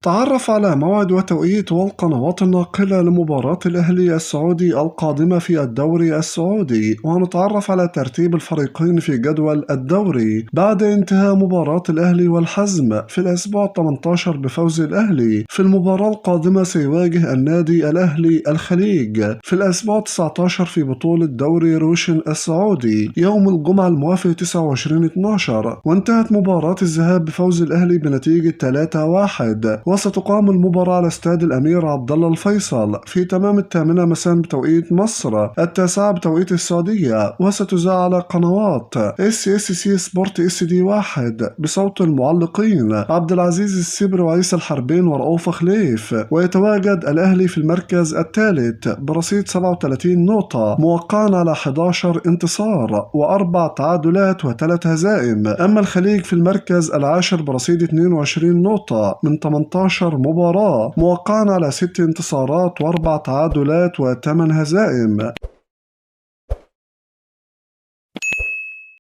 تعرف على موعد وتوقيت والقنوات الناقلة لمباراة الأهلي السعودي القادمة في الدوري السعودي، ونتعرف على ترتيب الفريقين في جدول الدوري بعد انتهاء مباراة الأهلي والحزم في الأسبوع 18 بفوز الأهلي. في المباراة القادمة سيواجه النادي الأهلي الخليج في الأسبوع 19 في بطولة دوري روشن السعودي يوم الجمعة الموافق 29/12، وانتهت مباراة الذهاب بفوز الأهلي بنتيجة 3-1. وستقام المباراة على استاد الأمير عبدالله الفيصل في تمام 8 مساء بتوقيت مصر، 9 بتوقيت السعودية، وستذاع على قنوات SSC سبورت SD1 بصوت المعلقين عبد العزيز السبر وعيسى الحربين ورؤوف خليف. ويتواجد الأهلي في المركز الثالث برصيد 37 نقطة، موقعا على 11 انتصار و4 تعادلات و3 هزائم. أما الخليج في المركز العاشر برصيد 22 نقطة من 18 مباراة، موقعا على 6 انتصارات و4 تعادلات و8 هزائم.